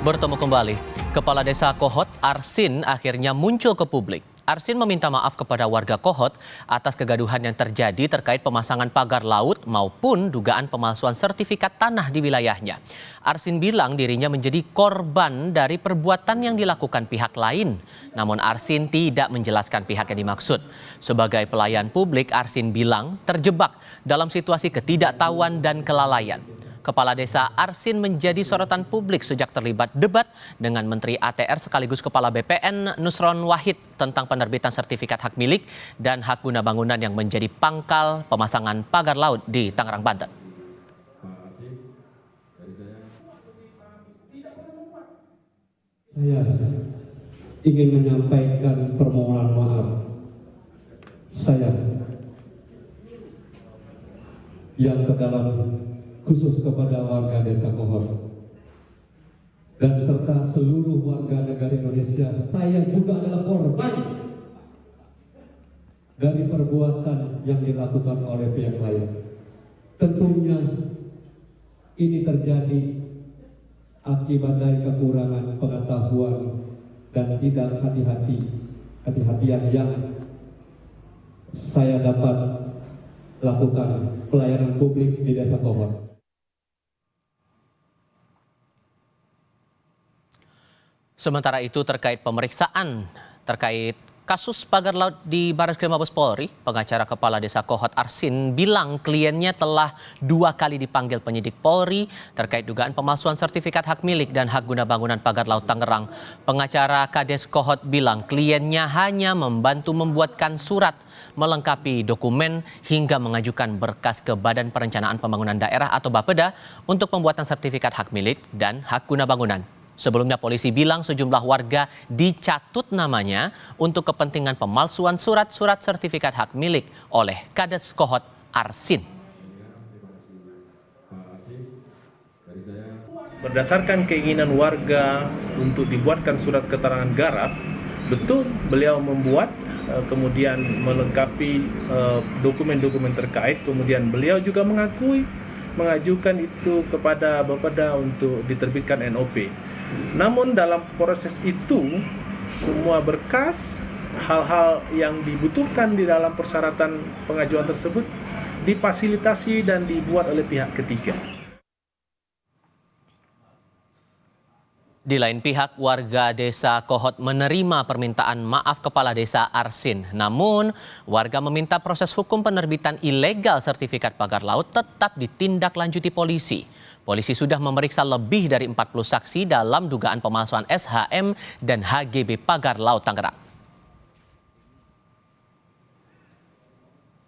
Bertemu kembali, Kepala Desa Kohot Arsin akhirnya muncul ke publik. Arsin meminta maaf kepada warga Kohot atas kegaduhan yang terjadi terkait pemasangan pagar laut maupun dugaan pemalsuan sertifikat tanah di wilayahnya. Arsin bilang dirinya menjadi korban dari perbuatan yang dilakukan pihak lain. Namun Arsin tidak menjelaskan pihak yang dimaksud. Sebagai pelayan publik, Arsin bilang terjebak dalam situasi ketidaktahuan dan kelalaian. Kepala Desa Arsin menjadi sorotan publik sejak terlibat debat dengan Menteri ATR sekaligus Kepala BPN Nusron Wahid tentang penerbitan sertifikat hak milik dan hak guna bangunan yang menjadi pangkal pemasangan pagar laut di Tangerang, Banten. Saya ingin menyampaikan permohonan maaf saya yang kedalam khusus kepada warga Desa Kohot dan serta seluruh warga negara Indonesia. Saya juga adalah korban dari perbuatan yang dilakukan oleh pihak lain. Tentunya ini terjadi akibat dari kekurangan pengetahuan dan tidak hati-hatian yang saya dapat lakukan pelayanan publik di Desa Kohot. Sementara itu terkait pemeriksaan terkait kasus pagar laut di Barreskrim Mabes Polri, pengacara Kepala Desa Kohot Arsin bilang kliennya telah 2 kali dipanggil penyidik Polri terkait dugaan pemalsuan sertifikat hak milik dan hak guna bangunan pagar laut Tangerang. Pengacara Kades Kohot bilang kliennya hanya membantu membuatkan surat melengkapi dokumen hingga mengajukan berkas ke Badan Perencanaan Pembangunan Daerah atau Bapeda untuk pembuatan sertifikat hak milik dan hak guna bangunan. Sebelumnya polisi bilang sejumlah warga dicatut namanya untuk kepentingan pemalsuan surat-surat sertifikat hak milik oleh Kades Kohot Arsin. Berdasarkan keinginan warga untuk dibuatkan surat keterangan garap, betul beliau membuat, kemudian melengkapi dokumen-dokumen terkait, kemudian beliau juga mengajukan itu kepada Bapeda untuk diterbitkan NOP. Namun dalam proses itu, semua berkas, hal-hal yang dibutuhkan di dalam persyaratan pengajuan tersebut difasilitasi dan dibuat oleh pihak ketiga. Di lain pihak, warga Desa Kohot menerima permintaan maaf Kepala Desa Arsin. Namun, warga meminta proses hukum penerbitan ilegal sertifikat pagar laut tetap ditindaklanjuti polisi. Polisi sudah memeriksa lebih dari 40 saksi dalam dugaan pemalsuan SHM dan HGB pagar laut Tangerang.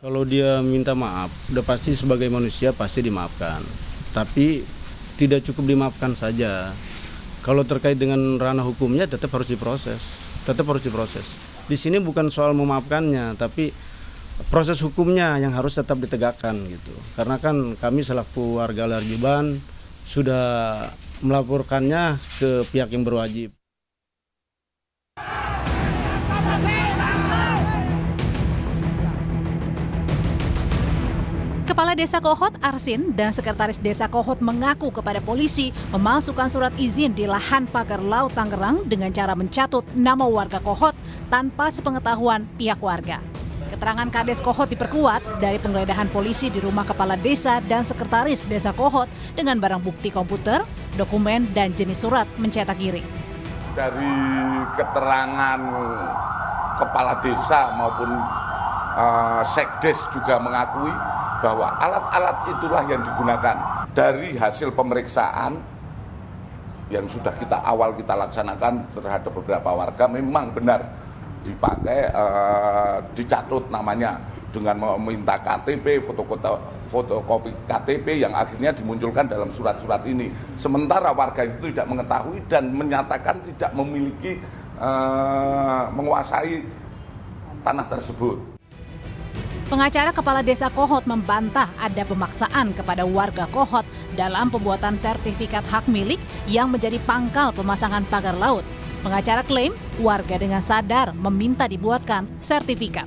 Kalau dia minta maaf, udah pasti sebagai manusia pasti dimaafkan. Tapi tidak cukup dimaafkan saja. Kalau terkait dengan ranah hukumnya tetap harus diproses. Di sini bukan soal memaafkannya, tapi proses hukumnya yang harus tetap ditegakkan gitu. Karena kan kami selaku warga Larjiban sudah melaporkannya ke pihak yang berwajib. Kepala Desa Kohot Arsin dan Sekretaris Desa Kohot mengaku kepada polisi memasukkan surat izin di lahan pagar laut Tangerang dengan cara mencatut nama warga Kohot tanpa sepengetahuan pihak warga. Keterangan Kades Kohot diperkuat dari penggeledahan polisi di rumah Kepala Desa dan Sekretaris Desa Kohot dengan barang bukti komputer, dokumen, dan jenis surat mencetak giri. Dari keterangan Kepala Desa maupun Sekdes juga mengakui bahwa alat-alat itulah yang digunakan. Dari hasil pemeriksaan yang sudah kita laksanakan terhadap beberapa warga memang benar dipakai, dicatut namanya dengan meminta KTP, fotokopi KTP yang akhirnya dimunculkan dalam surat-surat ini. Sementara warga itu tidak mengetahui dan menyatakan tidak memiliki, menguasai tanah tersebut. Pengacara Kepala Desa Kohot membantah ada pemaksaan kepada warga Kohot dalam pembuatan sertifikat hak milik yang menjadi pangkal pemasangan pagar laut. Pengacara klaim warga dengan sadar meminta dibuatkan sertifikat.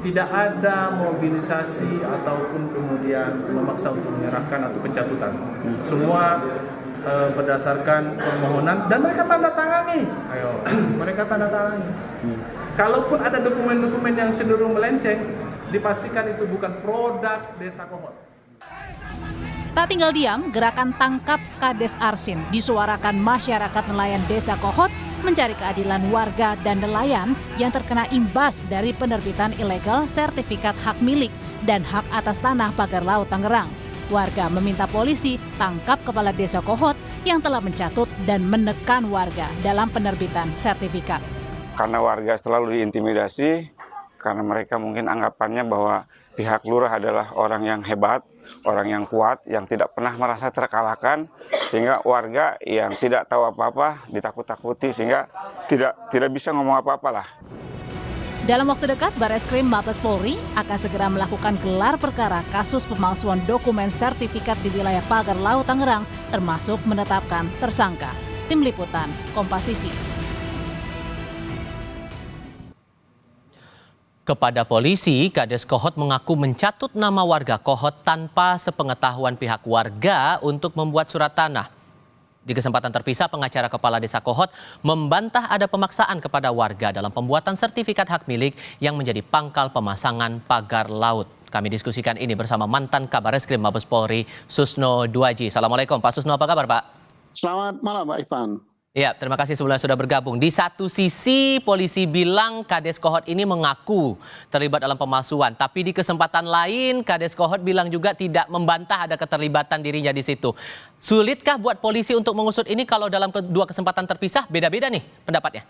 Tidak ada mobilisasi ataupun kemudian memaksa untuk menyerahkan atau pencatutan. Semua berdasarkan permohonan dan mereka tanda tangani. Ayo, mereka tanda tangani. Kalaupun ada dokumen-dokumen yang cenderung melenceng, dipastikan itu bukan produk Desa Kohot. Tak tinggal diam, gerakan Tangkap Kades Arsin disuarakan masyarakat nelayan Desa Kohot mencari keadilan warga dan nelayan yang terkena imbas dari penerbitan ilegal sertifikat hak milik dan hak atas tanah pagar laut Tangerang. Warga meminta polisi tangkap kepala Desa Kohot yang telah mencatut dan menekan warga dalam penerbitan sertifikat. Karena warga selalu diintimidasi, karena mereka mungkin anggapannya bahwa pihak lurah adalah orang yang hebat, orang yang kuat, yang tidak pernah merasa terkalahkan, sehingga warga yang tidak tahu apa-apa ditakut-takuti, sehingga tidak bisa ngomong apa-apa lah. Dalam waktu dekat, Barreskrim Mabes Polri akan segera melakukan gelar perkara kasus pemalsuan dokumen sertifikat di wilayah pagar laut Tangerang, termasuk menetapkan tersangka. Tim Liputan, Kompas TV. Kepada polisi, Kades Kohot mengaku mencatut nama warga Kohot tanpa sepengetahuan pihak warga untuk membuat surat tanah. Di kesempatan terpisah, pengacara Kepala Desa Kohot membantah ada pemaksaan kepada warga dalam pembuatan sertifikat hak milik yang menjadi pangkal pemasangan pagar laut. Kami diskusikan ini bersama mantan Kabareskrim Mabes Polri, Susno Duaji. Assalamualaikum Pak Susno, apa kabar Pak? Selamat malam Pak Ivan. Ya, terima kasih sebelumnya sudah bergabung. Di satu sisi polisi bilang Kades Kohot ini mengaku terlibat dalam pemalsuan, tapi di kesempatan lain Kades Kohot bilang juga tidak membantah ada keterlibatan dirinya di situ. Sulitkah buat polisi untuk mengusut ini kalau dalam dua kesempatan terpisah beda-beda nih pendapatnya?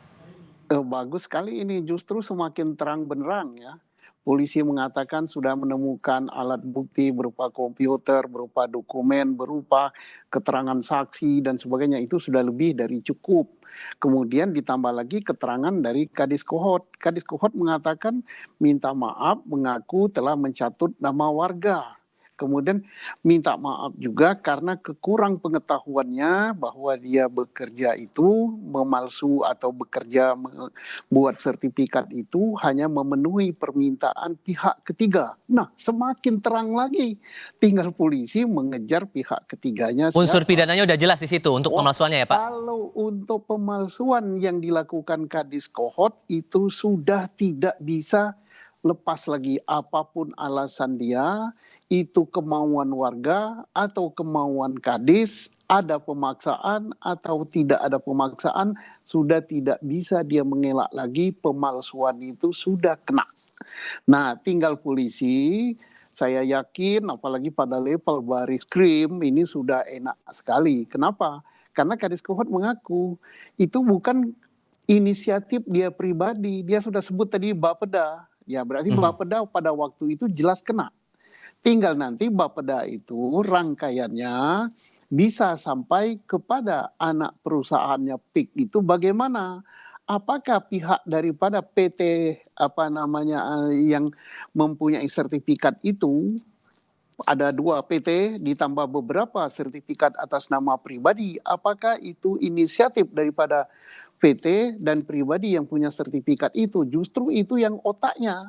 Bagus sekali ini, justru semakin terang benderang ya. Polisi mengatakan sudah menemukan alat bukti berupa komputer, berupa dokumen, berupa keterangan saksi dan sebagainya. Itu sudah lebih dari cukup. Kemudian ditambah lagi keterangan dari Kadis Kohot. Kadis Kohot mengatakan minta maaf, mengaku telah mencatut nama warga. Kemudian minta maaf juga karena kekurang pengetahuannya bahwa dia bekerja itu memalsu atau bekerja membuat sertifikat itu hanya memenuhi permintaan pihak ketiga. Nah, semakin terang lagi, tinggal polisi mengejar pihak ketiganya. Unsur pidananya udah jelas di situ untuk pemalsuannya ya Pak? Kalau untuk pemalsuan yang dilakukan Kadis Kohot itu sudah tidak bisa lepas lagi apapun alasan dia, itu kemauan warga atau kemauan kadis, ada pemaksaan atau tidak ada pemaksaan, sudah tidak bisa dia mengelak lagi, pemalsuan itu sudah kena. Nah, tinggal polisi, saya yakin apalagi pada level Barreskrim ini sudah enak sekali. Kenapa? Karena Kadis Kohot mengaku itu bukan inisiatif dia pribadi, dia sudah sebut tadi Bapeda. Ya berarti Bapeda pada waktu itu jelas kena. Tinggal nanti Bapeda itu rangkaiannya bisa sampai kepada anak perusahaannya PIK itu bagaimana? Apakah pihak daripada PT yang mempunyai sertifikat itu ada 2 PT ditambah beberapa sertifikat atas nama pribadi, apakah itu inisiatif daripada PT dan pribadi yang punya sertifikat itu? Justru itu yang otaknya.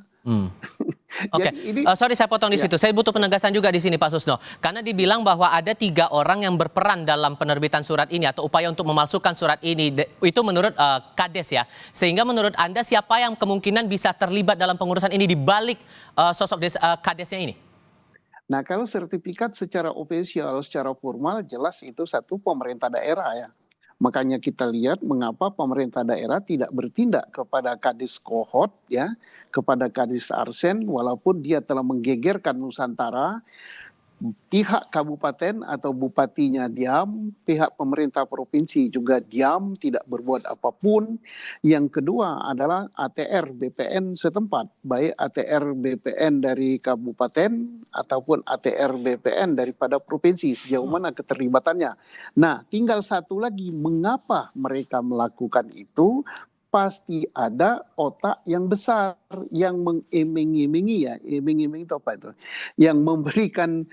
Oke, sorry saya potong di situ. Saya butuh penegasan juga di sini Pak Susno. Karena dibilang bahwa ada 3 orang yang berperan dalam penerbitan surat ini atau upaya untuk memalsukan surat ini. Itu menurut Kades ya. Sehingga menurut Anda siapa yang kemungkinan bisa terlibat dalam pengurusan ini di balik sosok Kadesnya ini? Nah, kalau sertifikat secara ofisial, secara formal jelas itu satu pemerintah daerah ya. Makanya kita lihat mengapa pemerintah daerah tidak bertindak kepada Kadis Kohot ya, kepada Kadis Arsin walaupun dia telah menggegerkan Nusantara. Pihak kabupaten atau bupatinya diam, pihak pemerintah provinsi juga diam, tidak berbuat apapun. Yang kedua adalah ATR BPN setempat, baik ATR BPN dari kabupaten ataupun ATR BPN daripada provinsi, sejauh mana keterlibatannya. Nah, tinggal satu lagi, mengapa mereka melakukan itu? Pasti ada otak yang besar yang mengiming-imingi ya, iming-iming itu apa itu? Yang memberikan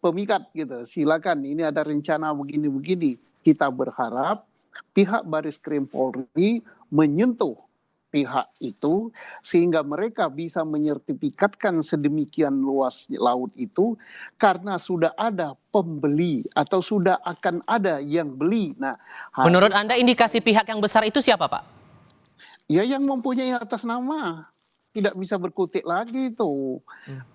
pemikat gitu. Silakan ini ada rencana begini-begini. Kita berharap pihak Barreskrim Polri menyentuh pihak itu sehingga mereka bisa menyertifikatkan sedemikian luas laut itu karena sudah ada pembeli atau sudah akan ada yang beli. Nah, Menurut Anda indikasi pihak yang besar itu siapa, Pak? ya yang mempunyai atas nama. Tidak bisa berkutik lagi itu.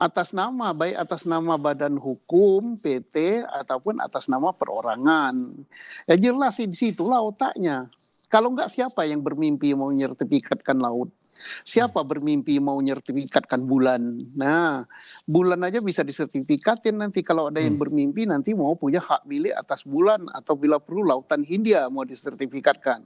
Atas nama, baik atas nama badan hukum, PT, ataupun atas nama perorangan. Ya jelas di situlah otaknya. Kalau enggak siapa yang bermimpi mau menyertifikatkan laut? Siapa bermimpi mau menyertifikatkan bulan? Nah, bulan aja bisa disertifikatin nanti kalau ada yang bermimpi nanti mau punya hak milik atas bulan atau bila perlu lautan Hindia mau disertifikatkan.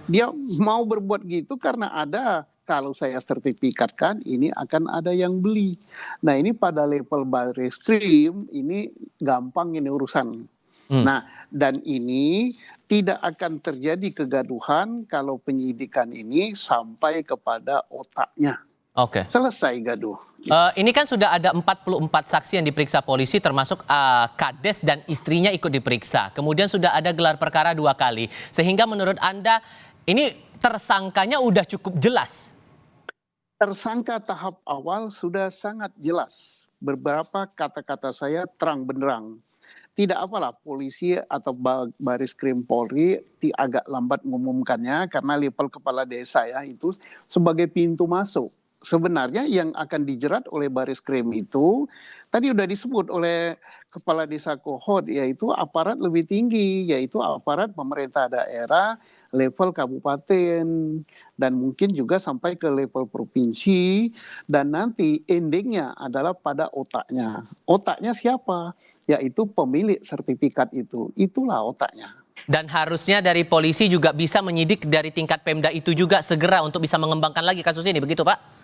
Dia mau berbuat gitu karena ada, kalau saya sertifikatkan ini akan ada yang beli. Nah ini pada level Barreskrim ini gampang ini urusan. Nah dan ini tidak akan terjadi kegaduhan kalau penyidikan ini sampai kepada otaknya. Oke. Selesai gaduh. Ini kan sudah ada 44 saksi yang diperiksa polisi termasuk Kades dan istrinya ikut diperiksa. Kemudian sudah ada gelar perkara 2 kali. Sehingga menurut Anda ini tersangkanya udah cukup jelas? Tersangka tahap awal sudah sangat jelas. Beberapa kata-kata saya terang benderang. Tidak apalah polisi atau Barreskrim Polri agak lambat mengumumkannya karena level kepala desa ya itu sebagai pintu masuk. Sebenarnya yang akan dijerat oleh Barreskrim itu tadi udah disebut oleh Kepala Desa Kohot, yaitu aparat lebih tinggi, yaitu aparat pemerintah daerah level kabupaten dan mungkin juga sampai ke level provinsi, dan nanti endingnya adalah pada otaknya. Otaknya siapa? Yaitu pemilik sertifikat itu. Itulah otaknya. Dan harusnya dari polisi juga bisa menyidik dari tingkat Pemda itu juga segera untuk bisa mengembangkan lagi kasus ini, begitu Pak?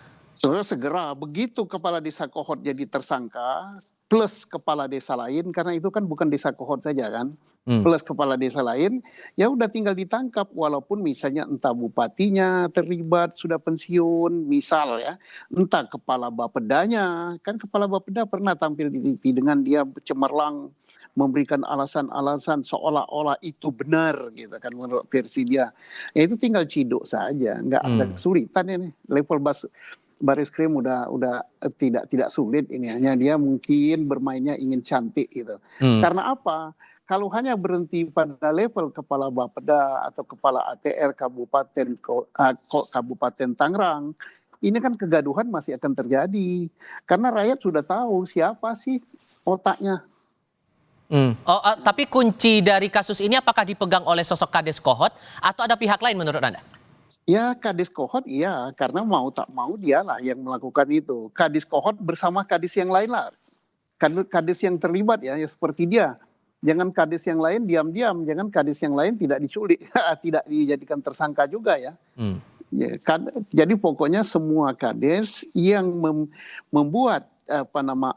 Segera begitu Kepala Desa Kohot jadi tersangka plus kepala desa lain, karena itu kan bukan Desa Kohot saja kan, plus kepala desa lain, ya udah tinggal ditangkap walaupun misalnya entah bupatinya terlibat sudah pensiun misal ya, entah kepala Bapedanya, kan kepala Bapeda pernah tampil di TV dengan dia cemerlang memberikan alasan-alasan seolah-olah itu benar gitu kan menurut versi dia. Ya itu tinggal ciduk saja, nggak ada kesulitan ini. Level Barreskrim udah tidak sulit ini, hanya dia mungkin bermainnya ingin cantik gitu. Karena apa? Kalau hanya berhenti pada level kepala Bapeda atau kepala ATR Kabupaten Tangerang, ini kan kegaduhan masih akan terjadi. Karena rakyat sudah tahu siapa sih otaknya. Tapi kunci dari kasus ini apakah dipegang oleh sosok Kades Kohot atau ada pihak lain menurut Anda? Ya Kades Kohot iya, karena mau tak mau dialah yang melakukan itu. Kades Kohot bersama Kades yang lain lah. Kades yang terlibat ya seperti dia. Jangan Kades yang lain diam-diam, jangan Kades yang lain tidak diculik, tidak dijadikan tersangka juga ya. Ya jadi pokoknya semua Kades yang membuat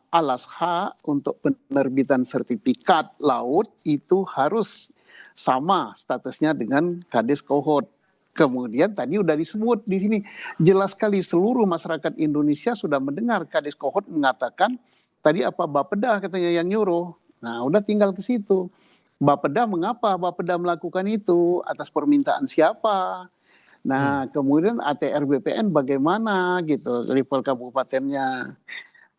alas hak untuk penerbitan sertifikat laut itu harus sama statusnya dengan Kades Kohot. Kemudian tadi udah disebut di sini jelas sekali seluruh masyarakat Indonesia sudah mendengar Kades Kohot mengatakan tadi apa Bapeda katanya yang nyuruh. Nah udah tinggal ke situ. Bapeda mengapa Bapeda melakukan itu atas permintaan siapa? Nah kemudian ATR BPN bagaimana gitu level kabupatennya.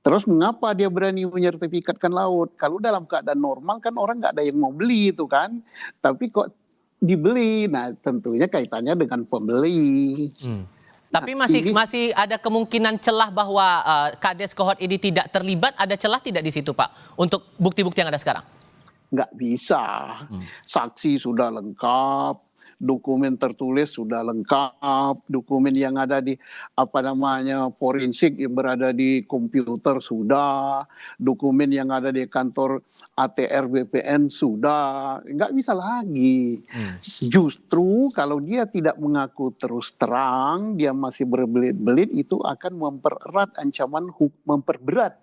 Terus mengapa dia berani menyertifikatkan laut? Kalau dalam keadaan normal kan orang nggak ada yang mau beli itu kan. Tapi kok dibeli, nah tentunya kaitannya dengan pembeli. Tapi masih ada kemungkinan celah bahwa Kades Kohot ini tidak terlibat, ada celah tidak di situ Pak untuk bukti-bukti yang ada sekarang? Nggak bisa, saksi sudah lengkap, dokumen tertulis sudah lengkap, dokumen yang ada di forensik yang berada di komputer sudah, dokumen yang ada di kantor ATR BPN sudah, nggak bisa lagi. Justru kalau dia tidak mengaku terus terang, dia masih berbelit-belit, itu akan memperberat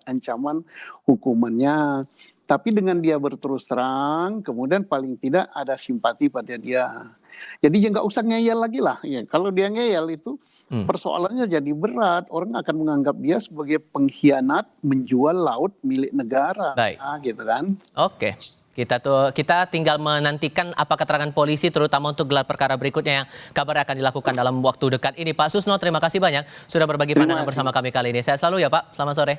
ancaman hukumannya. Tapi dengan dia berterus terang, kemudian paling tidak ada simpati pada dia. Jadi ya nggak usah ngeyel lagi lah. Ya, kalau dia ngeyel itu persoalannya jadi berat. Orang akan menganggap dia sebagai pengkhianat menjual laut milik negara. Baik. Gitu kan. Oke. Kita tinggal menantikan apa keterangan polisi terutama untuk gelar perkara berikutnya yang kabarnya akan dilakukan dalam waktu dekat ini. Pak Susno, terima kasih banyak sudah berbagi pandangan bersama kami kali ini. Sehat selalu ya Pak. Selamat sore.